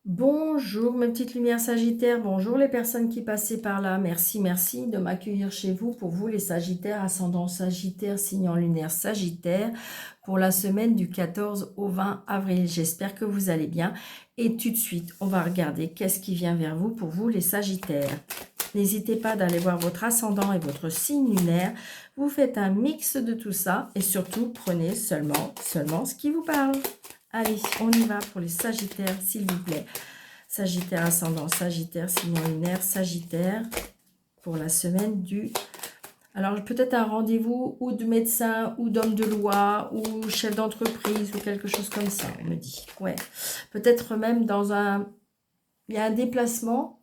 Bonjour mes petites lumières Sagittaires, bonjour les personnes qui passaient par là, merci de m'accueillir chez vous. Pour vous les Sagittaires, ascendant Sagittaire, signe en lunaire Sagittaire, pour la semaine du 14 au 20 avril. J'espère que vous allez bien et tout de suite on va regarder qu'est-ce qui vient vers vous pour vous les Sagittaires. N'hésitez pas d'aller voir votre ascendant et votre signe lunaire, vous faites un mix de tout ça et surtout prenez seulement ce qui vous parle. Allez, on y va pour les Sagittaires, s'il vous plaît. Sagittaire ascendant, Sagittaire, signe lunaire, Sagittaire, pour la semaine du... Alors, peut-être un rendez-vous ou de médecin, ou d'homme de loi, ou chef d'entreprise, ou quelque chose comme ça, on me dit. Ouais. Peut-être même dans un... Il y a un déplacement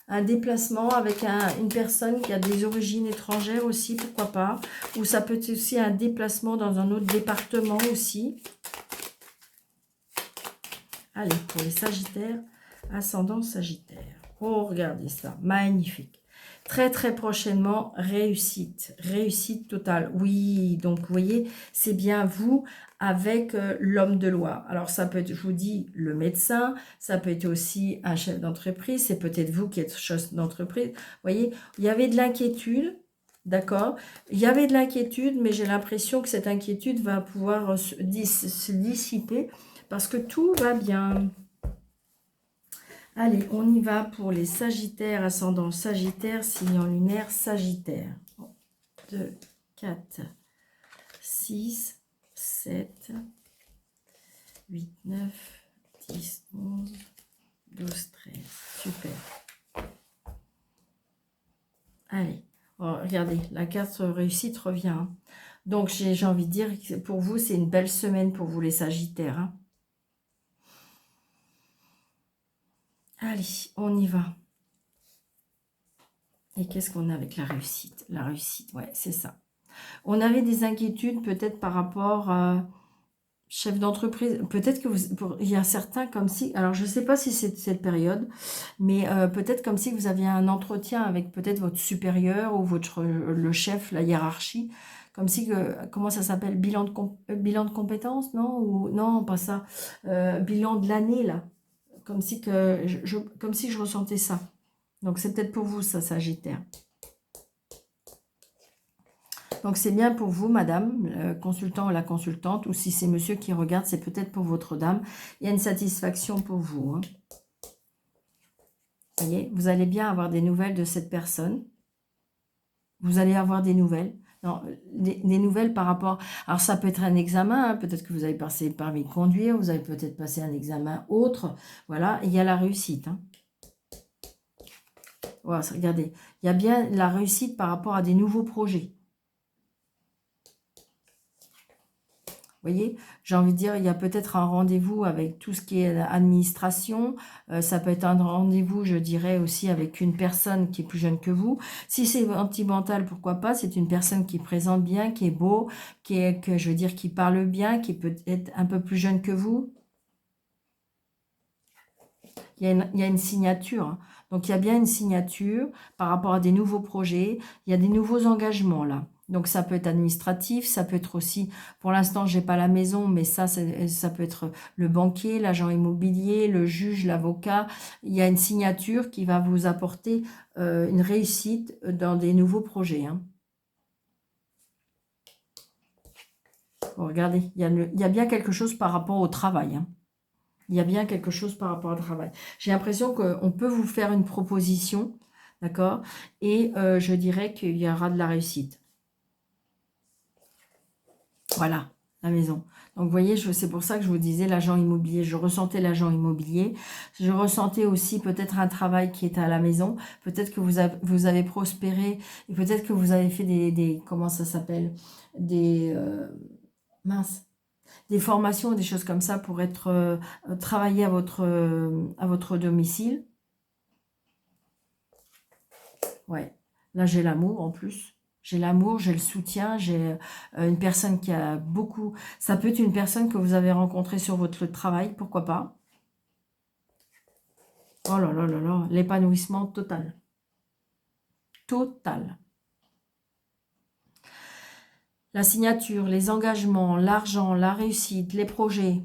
avec une personne qui a des origines étrangères aussi, pourquoi pas. Ou ça peut être aussi un déplacement dans un autre département aussi. Allez, pour les Sagittaires, ascendant Sagittaire. Oh, regardez ça, magnifique. Très prochainement, réussite totale. Oui, donc vous voyez, c'est bien vous avec l'homme de loi. Alors ça peut être, je vous dis, le médecin, ça peut être aussi un chef d'entreprise, c'est peut-être vous qui êtes chef d'entreprise. Vous voyez, il y avait de l'inquiétude, d'accord? Il y avait de l'inquiétude, mais j'ai l'impression que cette inquiétude va pouvoir se dissiper parce que tout va bien. Allez, on y va pour les Sagittaires, ascendant Sagittaire, signe en lunaire Sagittaire. 2, 4, 6, 7, 8, 9, 10, 11, 12, 13. Super. Allez, oh, regardez, la carte réussite revient. Donc, j'ai envie de dire que pour vous, c'est une belle semaine pour vous les Sagittaires. Hein. Allez, on y va. Et qu'est-ce qu'on a avec la réussite? La réussite, ouais, c'est ça. On avait des inquiétudes peut-être par rapport à chef d'entreprise. Peut-être que il y a certains comme si, alors je ne sais pas si c'est cette période, mais peut-être comme si vous aviez un entretien avec peut-être votre supérieur ou le chef, la hiérarchie, comme si que, comment ça s'appelle, bilan de compétences, non? Ou non, pas ça, bilan de l'année là, comme si que comme si je ressentais ça. Donc c'est peut-être pour vous ça, Sagittaire. Donc, c'est bien pour vous, madame, le consultant ou la consultante, ou si c'est monsieur qui regarde, c'est peut-être pour votre dame. Il y a une satisfaction pour vous. Hein. Vous voyez, vous allez bien avoir des nouvelles de cette personne. Vous allez avoir des nouvelles. Non, des nouvelles par rapport... Alors, ça peut être un examen. Hein. Peut-être que vous avez passé le permis de conduire. Vous avez peut-être passé un examen autre. Voilà, il y a la réussite. Hein. Voilà, regardez. Il y a bien la réussite par rapport à des nouveaux projets. Vous voyez, j'ai envie de dire, il y a peut-être un rendez-vous avec tout ce qui est administration. Ça peut être un rendez-vous, je dirais, aussi avec une personne qui est plus jeune que vous. Si c'est sentimental, pourquoi pas? C'est une personne qui présente bien, qui est beau, je veux dire, qui parle bien, qui peut être un peu plus jeune que vous. Il y a une signature. Hein. Donc, il y a bien une signature par rapport à des nouveaux projets. Il y a des nouveaux engagements là. Donc, ça peut être administratif, ça peut être aussi, pour l'instant, je n'ai pas la maison, mais ça peut être le banquier, l'agent immobilier, le juge, l'avocat. Il y a une signature qui va vous apporter une réussite dans des nouveaux projets. Hein. Bon, regardez, il y a bien quelque chose par rapport au travail. Hein. Il y a bien quelque chose par rapport au travail. J'ai l'impression qu'on peut vous faire une proposition, d'accord? Et je dirais qu'il y aura de la réussite. Voilà, la maison. Donc, vous voyez, c'est pour ça que je vous disais l'agent immobilier. Je ressentais l'agent immobilier. Je ressentais aussi peut-être un travail qui était à la maison. Peut-être que vous avez prospéré. Et peut-être que vous avez fait comment ça s'appelle? Des... mince. Des formations, des choses comme ça pour être travailler à votre domicile. Ouais. Là, j'ai l'amour en plus. J'ai l'amour, j'ai le soutien, j'ai une personne qui a beaucoup... Ça peut être une personne que vous avez rencontrée sur votre travail, pourquoi pas. Oh là là là là, l'épanouissement total. Total. La signature, les engagements, l'argent, la réussite, les projets.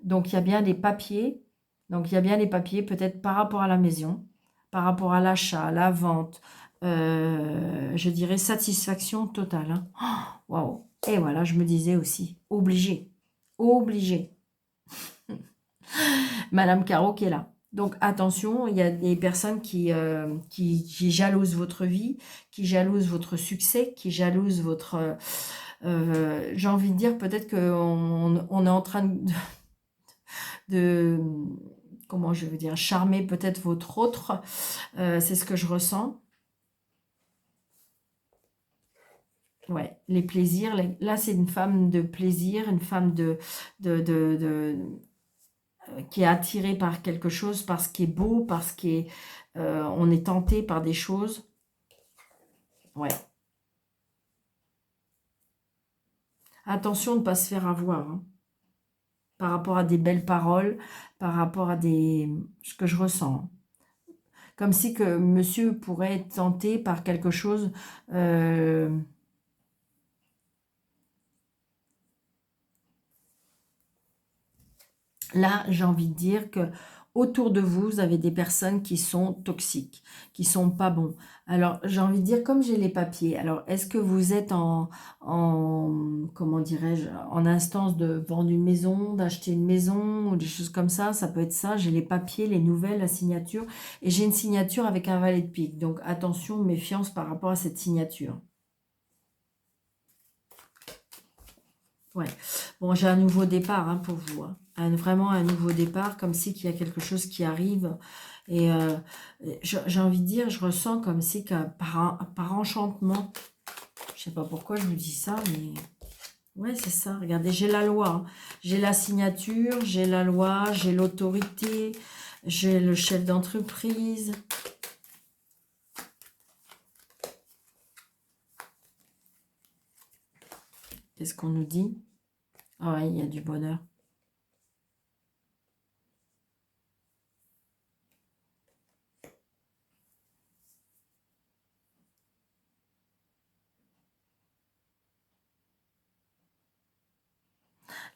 Donc, il y a bien des papiers. Donc, il y a bien des papiers, peut-être par rapport à la maison, par rapport à l'achat, la vente. Je dirais satisfaction totale. Hein. Oh, waouh. Et voilà, je me disais aussi, obligé. Obligé. Madame Caro qui est là. Donc, attention, il y a des personnes qui jalousent votre vie, qui jalousent votre succès, qui jalousent votre... j'ai envie de dire, peut-être qu'on est en train de comment je veux dire, charmer peut-être votre autre. C'est ce que je ressens. Ouais, les plaisirs. Là, c'est une femme de plaisir, une femme qui est attirée par quelque chose, par ce qui est beau, par ce qui est... on est tenté par des choses. Ouais. Attention de ne pas se faire avoir. Hein, par rapport à des belles paroles, par rapport à ce que je ressens. Comme si que monsieur pourrait être tenté par quelque chose... Là, j'ai envie de dire que autour de vous, vous avez des personnes qui sont toxiques, qui sont pas bons. Alors, j'ai envie de dire, comme j'ai les papiers, alors est-ce que vous êtes comment dirais-je, en instance de vendre une maison, d'acheter une maison ou des choses comme ça peut être ça. J'ai les papiers, les nouvelles, la signature, et j'ai une signature avec un valet de pique. Donc, attention, méfiance par rapport à cette signature. Ouais. Bon, j'ai un nouveau départ hein, pour vous. Hein. Vraiment un nouveau départ, comme si qu'il y a quelque chose qui arrive. Et j'ai envie de dire, je ressens comme si que par enchantement, je sais pas pourquoi je vous dis ça, mais ouais, c'est ça. Regardez, j'ai la loi. Hein. J'ai la signature, j'ai la loi, j'ai l'autorité, j'ai le chef d'entreprise. Qu'est-ce qu'on nous dit? Ah ouais, il y a du bonheur.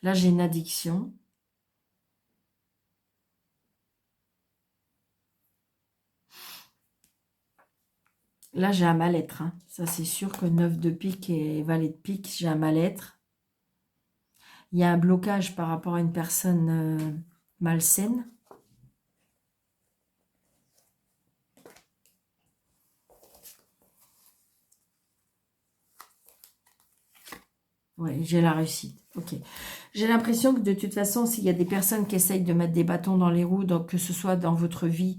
Là, j'ai une addiction. Là, j'ai un mal-être. Hein. Ça, c'est sûr que 9 de pique et valet de pique, j'ai un mal-être. Il y a un blocage par rapport à une personne malsaine. Oui, j'ai la réussite. Ok. J'ai l'impression que de toute façon, s'il y a des personnes qui essayent de mettre des bâtons dans les roues, donc que ce soit dans votre vie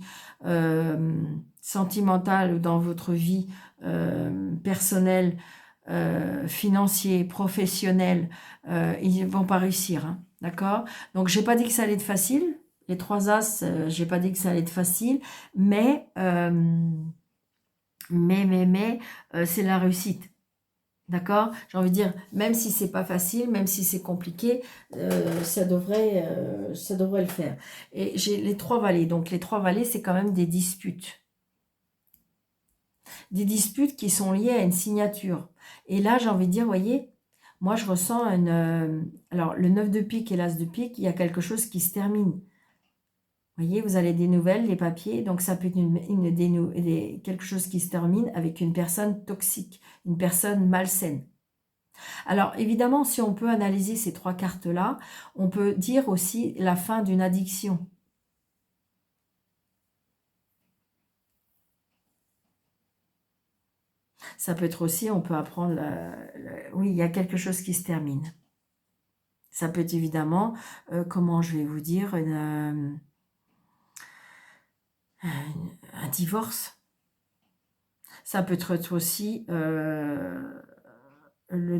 sentimentale ou dans votre vie personnelle, financière, professionnelle, ils ne vont pas réussir. Hein, d'accord? Donc, j'ai pas dit que ça allait être facile. Les 3 As, j'ai pas dit que ça allait être facile, mais c'est la réussite. D'accord? J'ai envie de dire, même si c'est pas facile, même si c'est compliqué, ça devrait le faire. Et j'ai les 3 valets. Donc, les 3 valets, c'est quand même des disputes. Des disputes qui sont liées à une signature. Et là, j'ai envie de dire, voyez, moi, je ressens alors, le 9 de pique et l'As de pique, il y a quelque chose qui se termine. Vous voyez, vous avez des nouvelles, des papiers, donc ça peut être quelque chose qui se termine avec une personne toxique, une personne malsaine. Alors, évidemment, si on peut analyser ces 3 cartes-là, on peut dire aussi la fin d'une addiction. Ça peut être aussi, on peut apprendre, oui, il y a quelque chose qui se termine. Ça peut être évidemment, comment je vais vous dire, un divorce. Ça peut être aussi le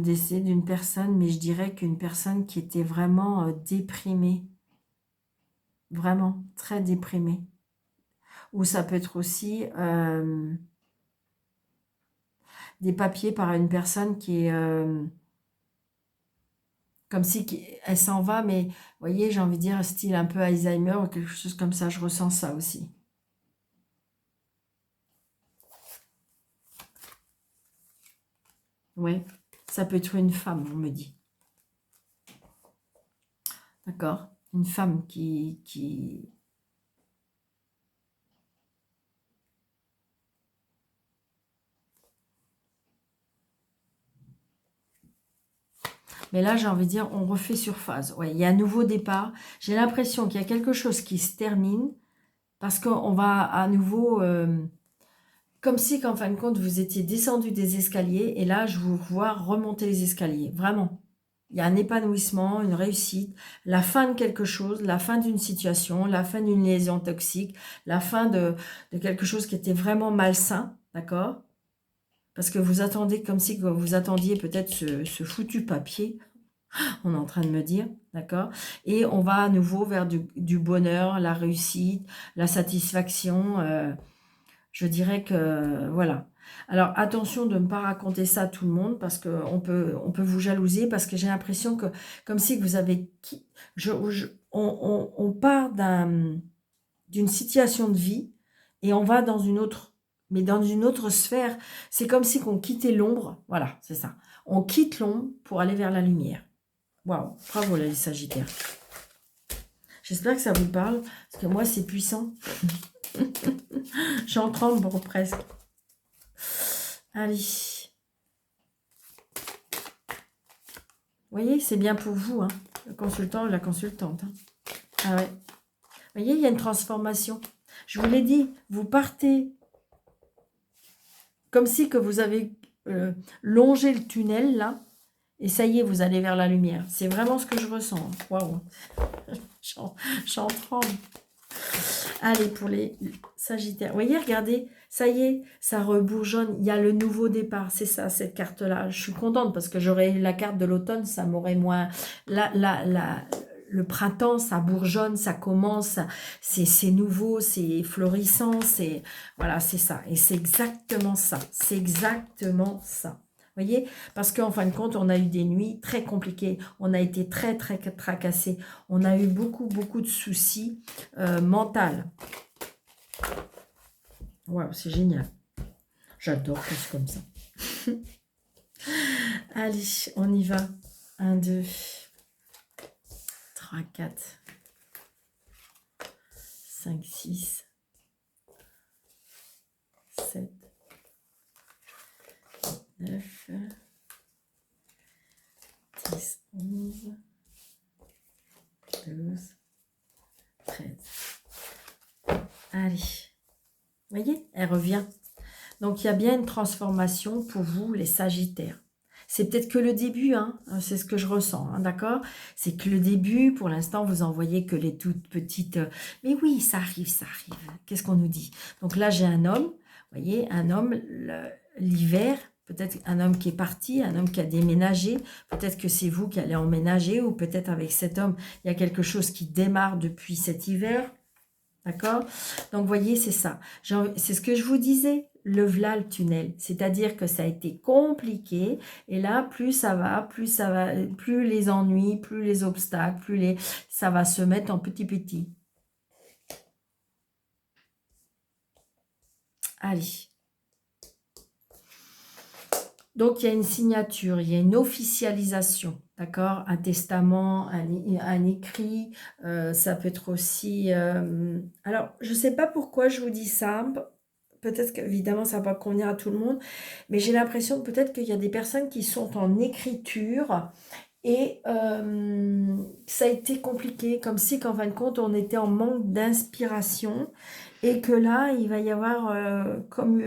décès d'une personne, mais je dirais qu'une personne qui était vraiment déprimée. Vraiment, très déprimée. Ou ça peut être aussi des papiers par une personne qui est comme si elle s'en va, mais vous voyez, j'ai envie de dire style un peu Alzheimer ou quelque chose comme ça, je ressens ça aussi. Oui, ça peut être une femme, on me dit. D'accord. Une femme qui... Mais là, j'ai envie de dire, on refait surface. Ouais, il y a un nouveau départ. J'ai l'impression qu'il y a quelque chose qui se termine parce qu'on va à nouveau... comme si, qu'en fin de compte, vous étiez descendu des escaliers et là, je vous vois remonter les escaliers. Vraiment. Il y a un épanouissement, une réussite, la fin de quelque chose, la fin d'une situation, la fin d'une liaison toxique, la fin de quelque chose qui était vraiment malsain, d'accord? Parce que vous attendez comme si vous attendiez peut-être ce foutu papier, on est en train de me dire, d'accord? Et on va à nouveau vers du bonheur, la réussite, la satisfaction. Je dirais que, voilà. Alors, attention de ne pas raconter ça à tout le monde parce qu'on peut vous jalouser parce que j'ai l'impression que, comme si vous avez... on part d'une situation de vie et on va dans une autre, mais dans une autre sphère. C'est comme si on quittait l'ombre. Voilà, c'est ça. On quitte l'ombre pour aller vers la lumière. Waouh, bravo les Sagittaires. J'espère que ça vous parle parce que moi, c'est puissant. J'en tremble presque. Allez. Vous voyez, c'est bien pour vous, hein, le consultant ou la consultante. Hein. Ah ouais. Vous voyez, il y a une transformation. Je vous l'ai dit, vous partez comme si que vous avez longé le tunnel, là, et ça y est, vous allez vers la lumière. C'est vraiment ce que je ressens. Waouh. J'en tremble. Allez, pour les Sagittaires. Vous voyez, regardez, ça y est, ça rebourgeonne. Il y a le nouveau départ. C'est ça, cette carte-là. Je suis contente parce que j'aurais la carte de l'automne, ça m'aurait moins... Le printemps, ça bourgeonne, ça commence, c'est nouveau, c'est florissant, c'est... Voilà, c'est ça. Et c'est exactement ça. C'est exactement ça. Vous voyez, parce qu'en fin de compte, on a eu des nuits très compliquées. On a été très, très tracassés. On a eu beaucoup, beaucoup de soucis mentaux. Waouh, c'est génial. J'adore tout comme ça. Allez, on y va. 1, 2, 3, 4, 5, 6, 7, 9, 10, 11, 12, 13. Allez. Vous voyez, elle revient. Donc, il y a bien une transformation pour vous, les Sagittaires. C'est peut-être que le début, hein, c'est ce que je ressens, hein, d'accord? C'est que le début, pour l'instant, vous en voyez que les toutes petites... mais oui, ça arrive, ça arrive. Qu'est-ce qu'on nous dit? Donc là, j'ai un homme, vous voyez, un homme, l'hiver, peut-être un homme qui est parti, un homme qui a déménagé, peut-être que c'est vous qui allez emménager, ou peut-être avec cet homme, il y a quelque chose qui démarre depuis cet hiver. D'accord? Donc, vous voyez, c'est ça. C'est ce que je vous disais, le v'là le tunnel. C'est-à-dire que ça a été compliqué. Et là, plus ça va, plus les ennuis, plus les obstacles, ça va se mettre en petit. Allez. Donc, il y a une signature, il y a une officialisation, d'accord? Un testament, un écrit, ça peut être aussi... alors, je ne sais pas pourquoi je vous dis ça, peut-être qu'évidemment, ça ne va pas convenir à tout le monde, mais j'ai l'impression que peut-être qu'il y a des personnes qui sont en écriture et ça a été compliqué, comme si qu'en fin de compte, on était en manque d'inspiration et que là, il va y avoir comme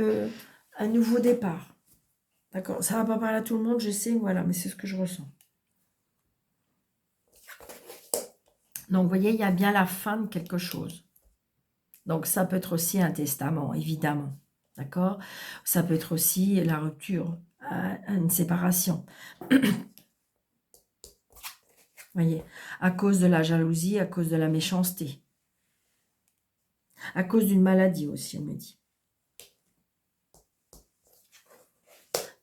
un nouveau départ. D'accord, ça va pas parler à tout le monde, je sais, voilà, mais c'est ce que je ressens. Donc, vous voyez, il y a bien la fin de quelque chose. Donc, ça peut être aussi un testament, évidemment. D'accord? Ça peut être aussi la rupture, une séparation. Vous voyez, à cause de la jalousie, à cause de la méchanceté. À cause d'une maladie aussi, on me dit.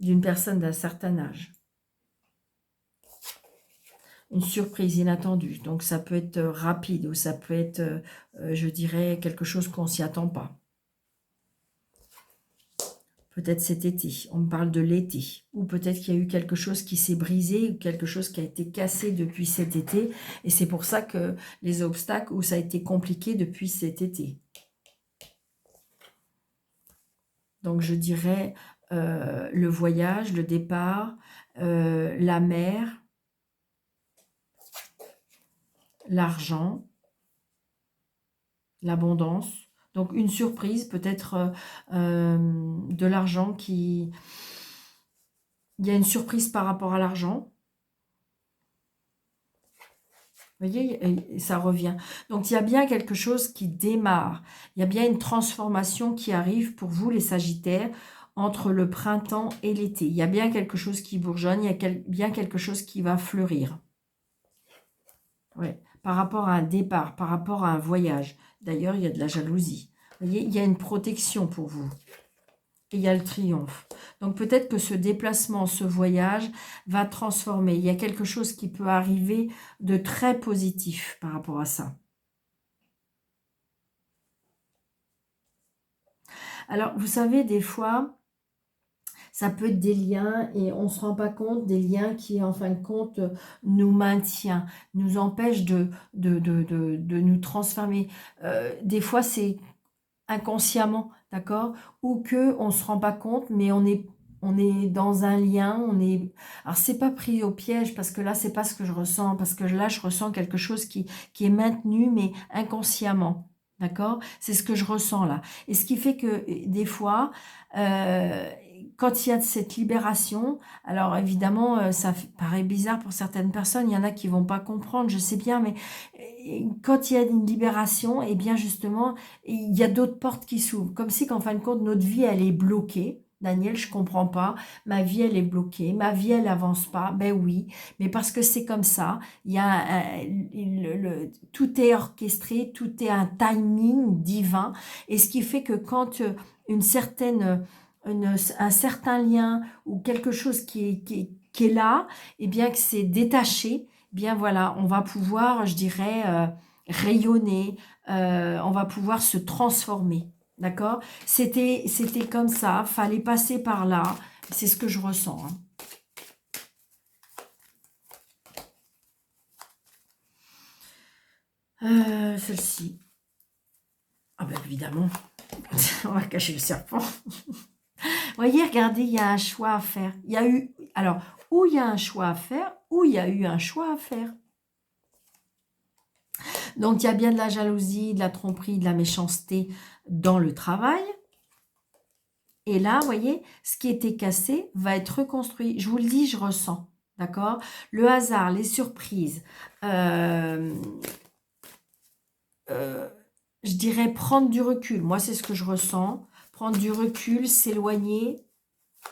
D'une personne d'un certain âge. Une surprise inattendue. Donc, ça peut être rapide ou ça peut être, je dirais, quelque chose qu'on ne s'y attend pas. peut-être cet été, on me parle de l'été, ou peut-être qu'il y a eu quelque chose qui s'est brisé, ou quelque chose qui a été cassé depuis cet été, et c'est pour ça que les obstacles, où ça a été compliqué depuis cet été. Donc je dirais le voyage, le départ, la mer, l'argent, l'abondance. Donc une surprise, peut-être de l'argent qui... Il y a une surprise par rapport à l'argent. Vous voyez, et ça revient. Donc il y a bien quelque chose qui démarre. Il y a bien une transformation qui arrive pour vous les Sagittaires entre le printemps et l'été. Il y a bien quelque chose qui bourgeonne, il y a bien quelque chose qui va fleurir. Ouais. Par rapport à un départ, par rapport à un voyage. D'ailleurs, il y a de la jalousie. Vous voyez, il y a une protection pour vous. Et il y a le triomphe. Donc peut-être que ce déplacement, ce voyage va transformer. Il y a quelque chose qui peut arriver de très positif par rapport à ça. Alors, vous savez, des fois, ça peut être des liens et on ne se rend pas compte des liens qui, en fin de compte, nous maintient, nous empêchent de nous transformer. Des fois, c'est inconsciemment, d'accord? Ou que on se rend pas compte, mais on est dans un lien, alors c'est pas pris au piège, parce que là, c'est pas ce que je ressens, parce que là, je ressens quelque chose qui est maintenu, mais inconsciemment, d'accord? C'est ce que je ressens là. Et ce qui fait que, des fois, quand il y a cette libération, alors évidemment, ça paraît bizarre pour certaines personnes, il y en a qui vont pas comprendre, je sais bien, mais quand il y a une libération, et bien justement, il y a d'autres portes qui s'ouvrent, comme si qu'en fin de compte, notre vie, elle est bloquée. Daniel, je comprends pas, ma vie, elle est bloquée, ma vie, elle avance pas. Ben oui, mais parce que c'est comme ça, il y a tout est orchestré, tout est un timing divin, et ce qui fait que quand une certaine un certain lien ou quelque chose qui est là, et bien que c'est détaché, bien voilà, on va pouvoir, je dirais, rayonner, on va pouvoir se transformer, d'accord? C'était comme ça, fallait passer par là, c'est ce que je ressens. Hein. Celle-ci. Ah ben évidemment, on va cacher le serpent. Voyez, regardez, il y a un choix à faire. Il y a eu, alors, où il y a un choix à faire, où il y a eu un choix à faire. Donc, il y a bien de la jalousie, de la tromperie, de la méchanceté dans le travail. Et là, vous voyez, ce qui était cassé va être reconstruit. Je vous le dis, je ressens. D'accord? Le hasard, les surprises. Je dirais prendre du recul. Moi, c'est ce que je ressens. Prendre du recul, s'éloigner,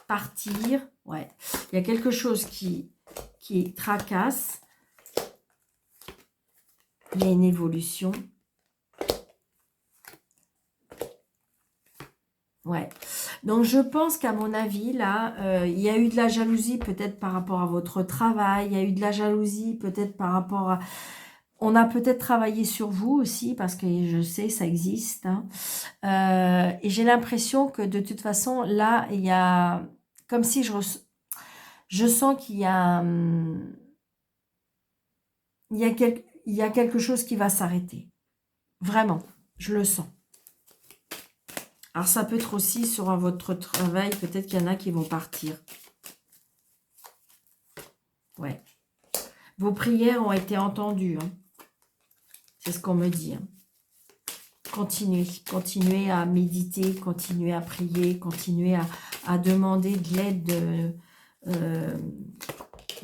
partir. Ouais. Il y a quelque chose qui tracasse. Il y a une évolution. Ouais. Donc, je pense qu'à mon avis, là, il y a eu de la jalousie peut-être par rapport à votre travail. Il y a eu de la jalousie peut-être par rapport à... On a peut-être travaillé sur vous aussi, parce que je sais, ça existe. Hein. Et j'ai l'impression que de toute façon, là, il y a... Comme si je sens qu'il y a... Il y a quelque chose qui va s'arrêter. Vraiment, je le sens. Alors, ça peut être aussi sur votre travail, peut-être qu'il y en a qui vont partir. Ouais. Vos prières ont été entendues. Hein. C'est ce qu'on me dit. Hein. Continuez à méditer, continuez à prier, continuez à demander de l'aide.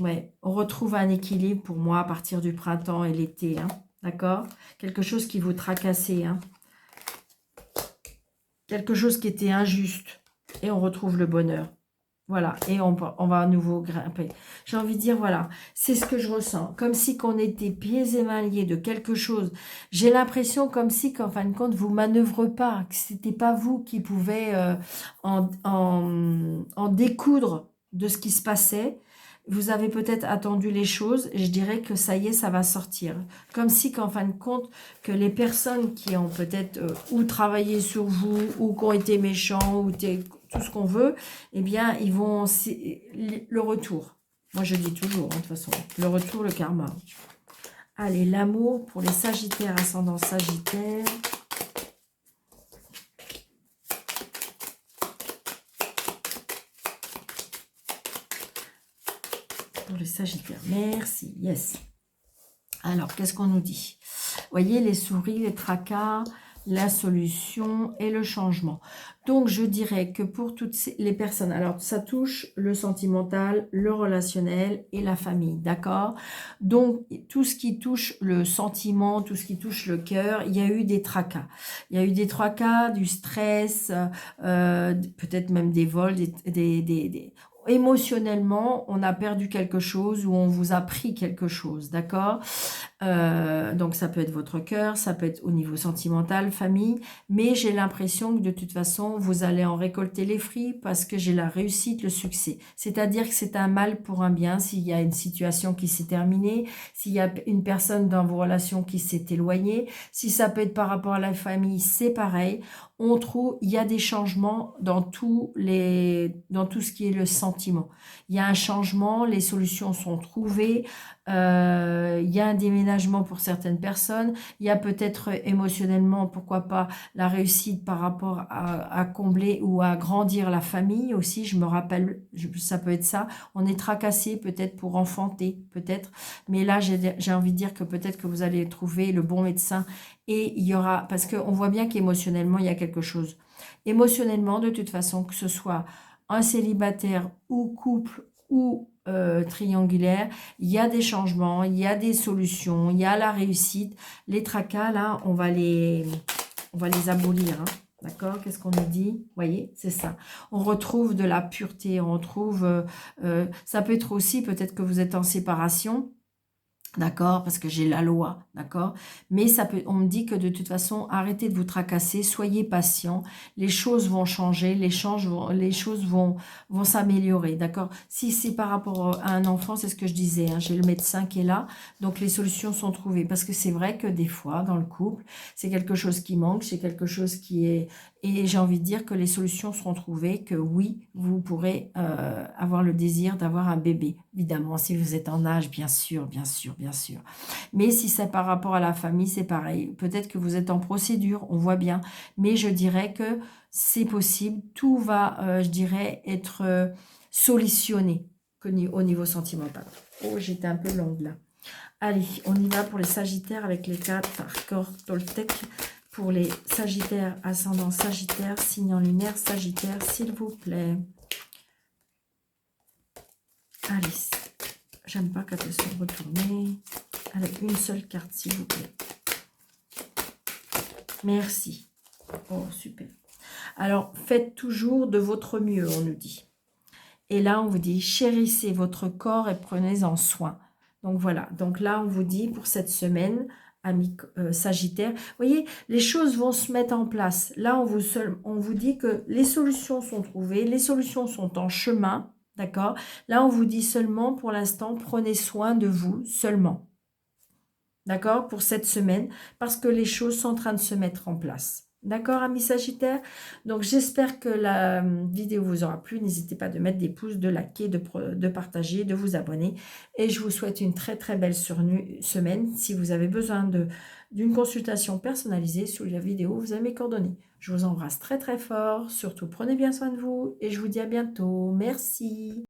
Ouais, on retrouve un équilibre pour moi à partir du printemps et l'été. Hein. D'accord? Quelque chose qui vous tracassait. Hein. Quelque chose qui était injuste. Et on retrouve le bonheur. Voilà, et on va à nouveau grimper. J'ai envie de dire, voilà, c'est ce que je ressens. Comme si qu'on était pieds et mains liés de quelque chose. J'ai l'impression comme si, qu'en fin de compte, vous manœuvrez pas, que c'était pas vous qui pouvez en découdre de ce qui se passait. Vous avez peut-être attendu les choses, et je dirais que ça y est, ça va sortir. Comme si qu'en fin de compte, que les personnes qui ont peut-être ou travaillé sur vous, ou qui ont été méchants, ou tout ce qu'on veut, eh bien, ils vont... Le retour. Moi, je dis toujours, hein, de toute façon, le retour, le karma. Allez, l'amour pour les Sagittaires, ascendant Sagittaire. Pour les Sagittaires, merci, yes. Alors, qu'est-ce qu'on nous dit? Vous voyez, les souris, les tracas, la solution et le changement. Donc, je dirais que pour toutes les personnes, alors ça touche le sentimental, le relationnel et la famille, d'accord? Donc, tout ce qui touche le sentiment, tout ce qui touche le cœur, il y a eu des tracas. Il y a eu des tracas, du stress, peut-être même des vols, émotionnellement, on a perdu quelque chose ou on vous a pris quelque chose, d'accord? Donc ça peut être votre cœur, ça peut être au niveau sentimental, famille, mais j'ai l'impression que de toute façon, vous allez en récolter les fruits parce que j'ai la réussite, le succès. C'est-à-dire que c'est un mal pour un bien s'il y a une situation qui s'est terminée, s'il y a une personne dans vos relations qui s'est éloignée, si ça peut être par rapport à la famille, c'est pareil. On trouve, il y a des changements dans tout ce qui est le sentiment. Il y a un changement, les solutions sont trouvées, il y a un déménagement pour certaines personnes, il y a peut-être émotionnellement, pourquoi pas, la réussite par rapport à combler ou à grandir la famille aussi, je me rappelle, ça peut être ça, on est tracassé peut-être pour enfanter, peut-être, mais là j'ai envie de dire que peut-être que vous allez trouver le bon médecin et il y aura, parce qu'on voit bien qu'émotionnellement il y a quelque chose. Émotionnellement, de toute façon, que ce soit un célibataire ou couple ou triangulaire, il y a des changements, il y a des solutions, il y a la réussite. Les tracas, là, on va les abolir, hein. D'accord? Qu'est-ce qu'on nous dit? Vous voyez, c'est ça. On retrouve de la pureté, on retrouve... ça peut être aussi, peut-être que vous êtes en séparation, d'accord, parce que j'ai la loi, d'accord, mais ça peut, on me dit que de toute façon, arrêtez de vous tracasser, soyez patient, les choses vont changer, les choses vont s'améliorer, d'accord. Si c'est par rapport à un enfant, c'est ce que je disais, hein, j'ai le médecin qui est là, donc les solutions sont trouvées, parce que c'est vrai que des fois, dans le couple, c'est quelque chose qui manque, c'est quelque chose qui est... Et j'ai envie de dire que les solutions seront trouvées, que oui, vous pourrez avoir le désir d'avoir un bébé. Évidemment, si vous êtes en âge, bien sûr, bien sûr, bien sûr. Mais si c'est par rapport à la famille, c'est pareil. Peut-être que vous êtes en procédure, on voit bien. Mais je dirais que c'est possible. Tout va, je dirais, être solutionné au niveau sentimental. Oh, j'étais un peu longue là. Allez, on y va pour les Sagittaires avec les cartes Arcor Toltec. Pour les Sagittaires, ascendant Sagittaire, signe en lunaire Sagittaire, s'il vous plaît. Allez, j'aime pas quand elles sont retournées. Allez, une seule carte, s'il vous plaît. Merci. Oh, super. Alors, faites toujours de votre mieux, on nous dit. Et là, on vous dit, chérissez votre corps et prenez-en soin. Donc, voilà. Donc là, on vous dit, pour cette semaine, amis Sagittaire, vous voyez, les choses vont se mettre en place. Là, on vous dit que les solutions sont trouvées, les solutions sont en chemin, d'accord? Là, on vous dit seulement, pour l'instant, prenez soin de vous seulement, d'accord? Pour cette semaine, parce que les choses sont en train de se mettre en place. D'accord, amis Sagittaires? Donc, j'espère que la vidéo vous aura plu. N'hésitez pas de mettre des pouces, de liker, de partager, de vous abonner. Et je vous souhaite une très, très belle semaine. Si vous avez besoin d'une consultation personnalisée, sous la vidéo, vous avez mes coordonnées. Je vous embrasse très, très fort. Surtout, prenez bien soin de vous et je vous dis à bientôt. Merci.